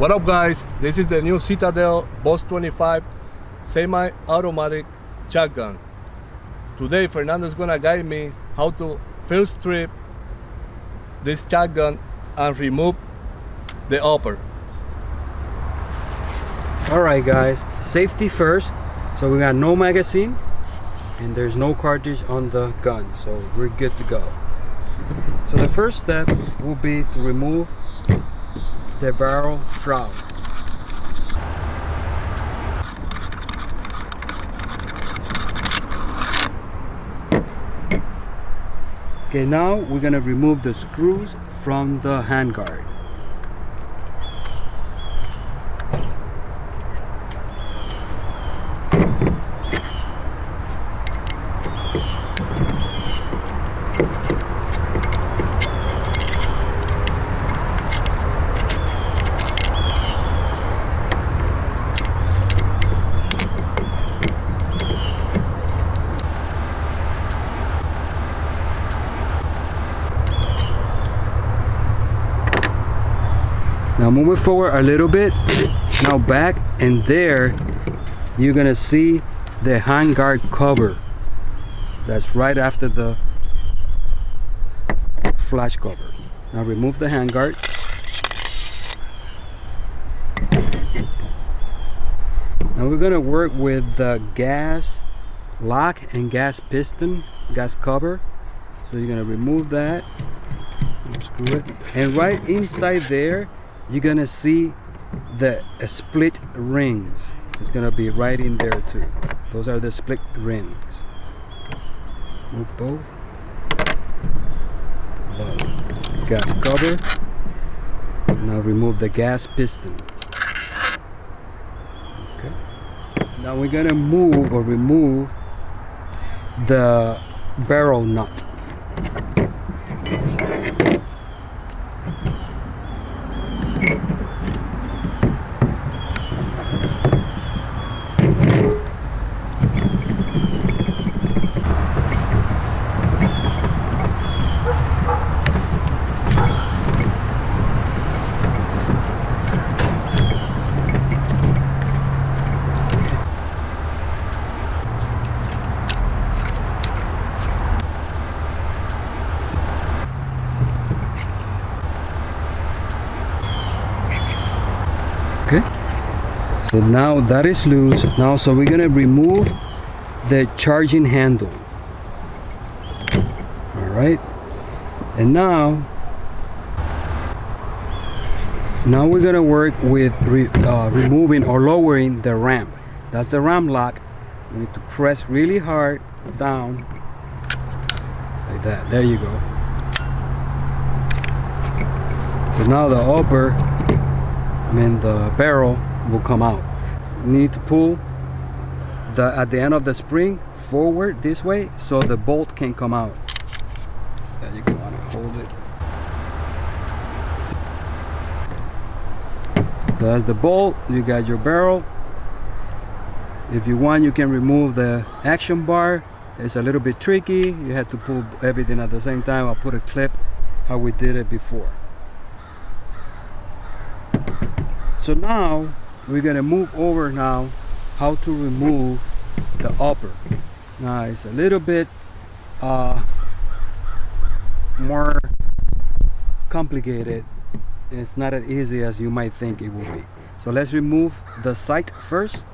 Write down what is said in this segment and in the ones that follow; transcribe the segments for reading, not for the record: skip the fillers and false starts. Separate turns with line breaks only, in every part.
What up guys, this is the new Citadel Boss 25 semi-automatic shotgun. Today Fernando's gonna guide me how to first strip this shotgun and remove the upper.
Alright guys, safety first. So we got no magazine and there's no cartridge on the gun, so we're good to go. So the first step will be to remove the barrel shroud. Okay, now we're gonna remove the screws from the handguard. Now move it forward a little bit, now back, and there you're gonna see the handguard cover. That's right after the flash cover. Now remove the handguard. Now we're gonna work with the gas lock and gas piston, gas cover. So you're gonna remove that, screw it, and right inside there you're gonna see the split rings. It's gonna be right in there too. Those are the split rings. Move both. The gas cover. Now remove the gas piston. Okay. Now we're gonna move or remove the barrel nut. Okay, so now that is loose. Now so we're gonna remove the charging handle. All right, and now we're gonna work with removing or lowering the ramp. That's the ramp lock. You need to press really hard down like that. There you go. So now the upper, the barrel will come out. You need to pull at the end of the spring forward this way so the bolt can come out. There you go, and hold it. So that's the bolt. You got your barrel. If you want, you can remove the action bar. It's a little bit tricky. You have to pull everything at the same time. I'll put a clip how we did it before. So now we're gonna move over now how to remove the upper. Now it's a little bit more complicated. It's not as easy as you might think it will be. So let's remove the sight first.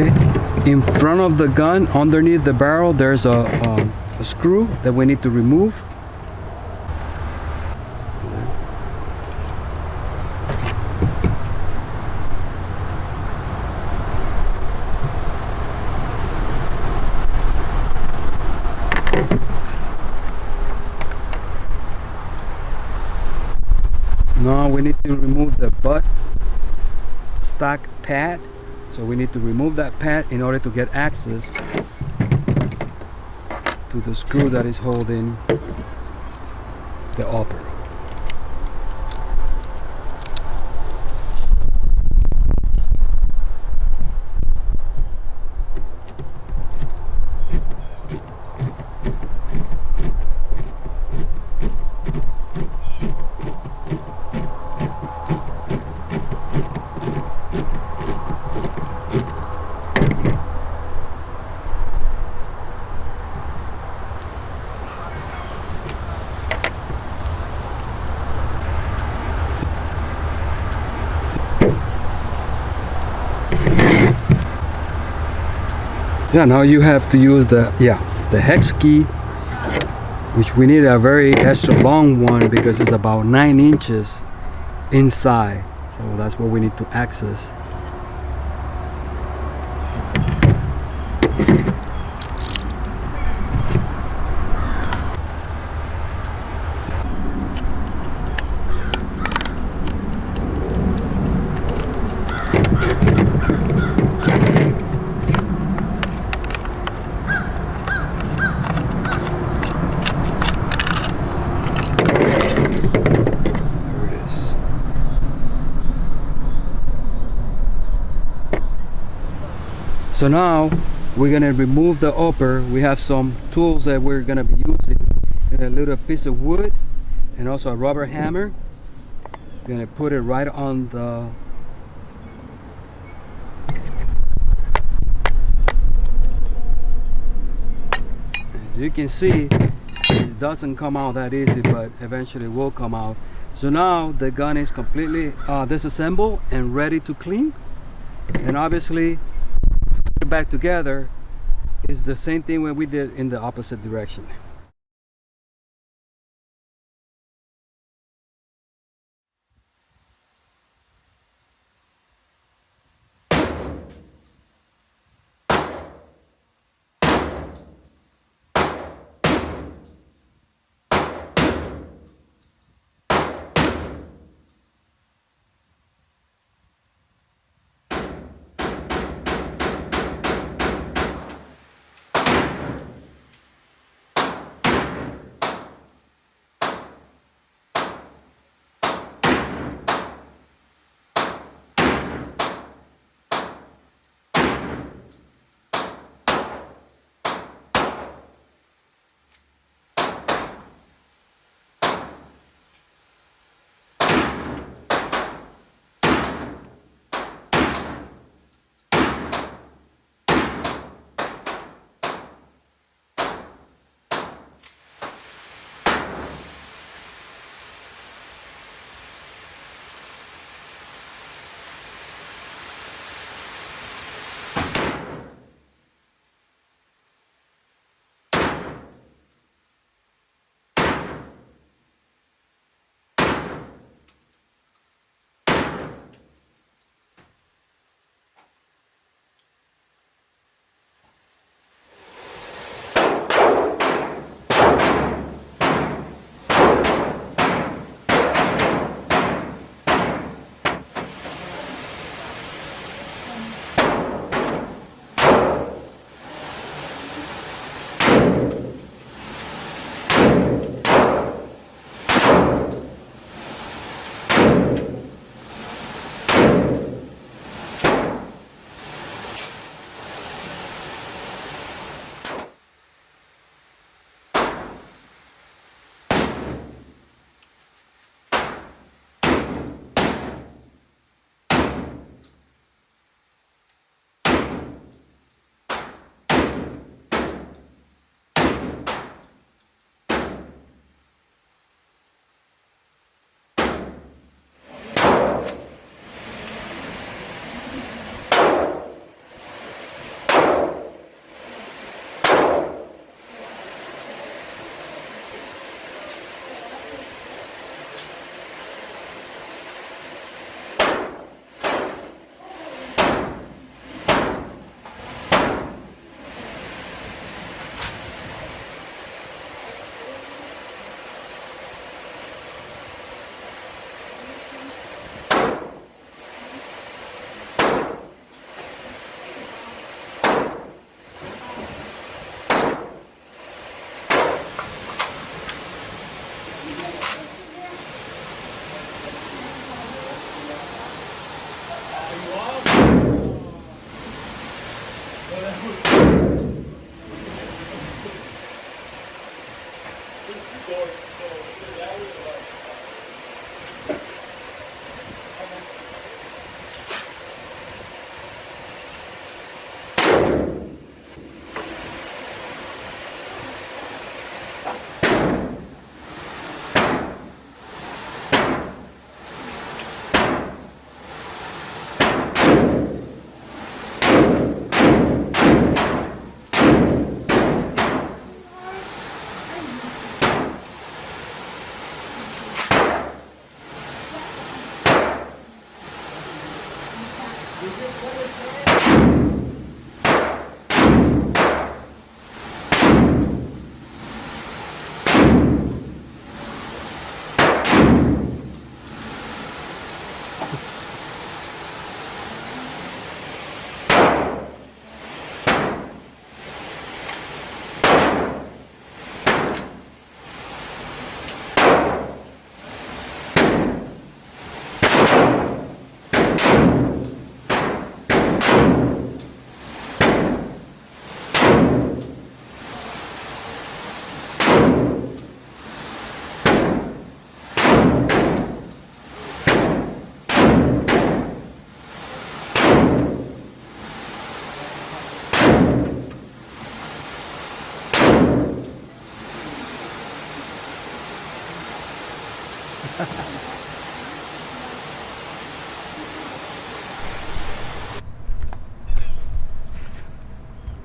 Okay, in front of the gun, underneath the barrel, there's a screw that we need to remove. Now we need to remove the butt stock pad. So we need to remove that pad in order to get access to the screw that is holding the upper. Yeah, now you have to use the hex key, which we need a very extra long one because it's about 9 inches inside. So that's what we need to access. So now we're gonna remove the upper. We have some tools that we're gonna be using. A little piece of wood and also a rubber hammer. We're gonna put it right on the as you can see, it doesn't come out that easy, but eventually it will come out. So now the gun is completely disassembled and ready to clean. And obviously put it back together is the same thing when we did in the opposite direction.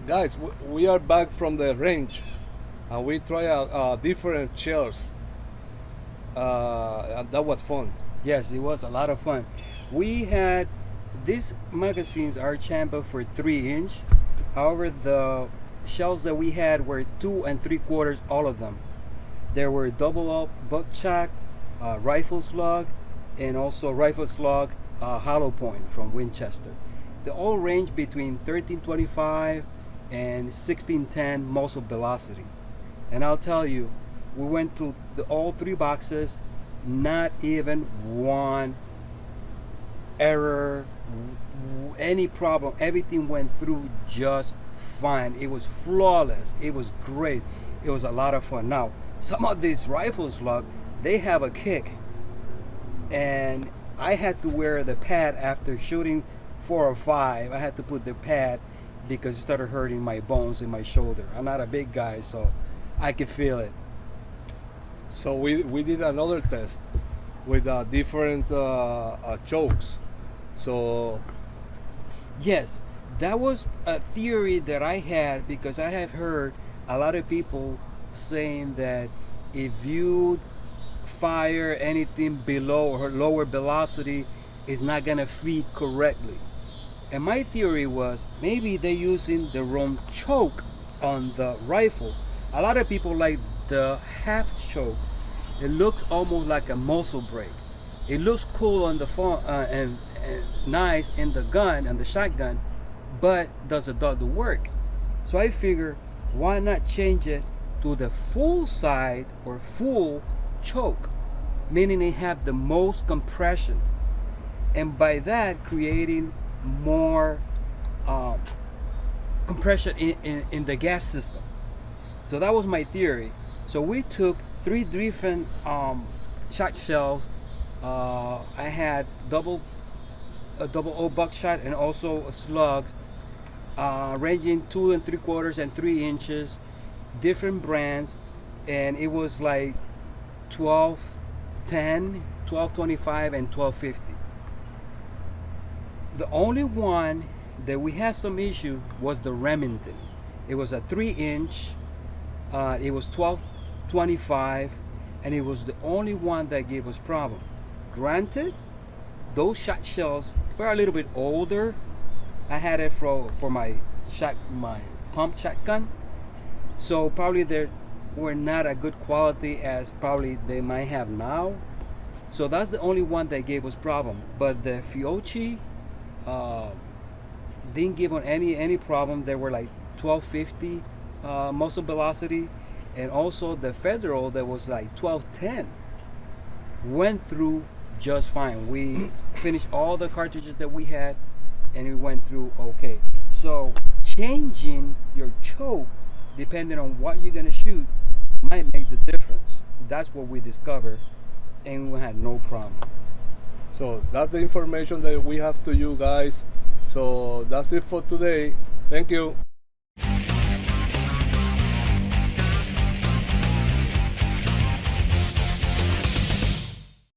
Guys, we are back from the range and we try different shells. And that was fun.
Yes, it was a lot of fun. We had these magazines are chambered for 3-inch. However, the shells that we had were 2 3/4, all of them. There were double up buckshot, rifle slug, and also rifle slug hollow point from Winchester. They all range between 1325 and 1610 muzzle velocity. And I'll tell you, we went through all 3 boxes, not even one error, any problem. Everything went through just fine. It was flawless. It was great. It was a lot of fun. Now, some of these rifle slug, they have a kick, and I had to wear the pad after shooting 4 or 5. I had to put the pad because it started hurting my bones in my shoulder. I'm not a big guy, so I could feel it.
So we did another test with different chokes. So
yes, that was a theory that I had, because I have heard a lot of people saying that if you fire anything below or lower velocity, it's not gonna feed correctly. And my theory was maybe they're using the wrong choke on the rifle. A lot of people like the half choke. It looks almost like a muzzle brake. It looks cool on the phone and nice in the gun and the shotgun, but does it do the work? So I figure, why not change it to the full side or full choke, meaning they have the most compression, and by that creating more compression in the gas system. So that was my theory. So we took 3 different shot shells. I had a double O buckshot and also slugs, ranging 2 3/4 and 3 inches, different brands, and it was like 1210, 1225, and 1250. The only one that we had some issue was the Remington. It was a 3-inch. It was 1225, and it was the only one that gave us problem. Granted, those shot shells were a little bit older. I had it for my pump shotgun, so probably they were not a good quality as probably they might have now. So that's the only one that gave us problem. But the Fiocchi didn't give on any problem. They were like 1250 muzzle velocity, and also the Federal that was like 1210 went through just fine. We finished all the cartridges that we had, and it went through okay. So changing your choke depending on what you're gonna shoot might make the difference. That's what we discovered, and we had no problem.
So that's the information that we have to you guys. So that's it for today. Thank you.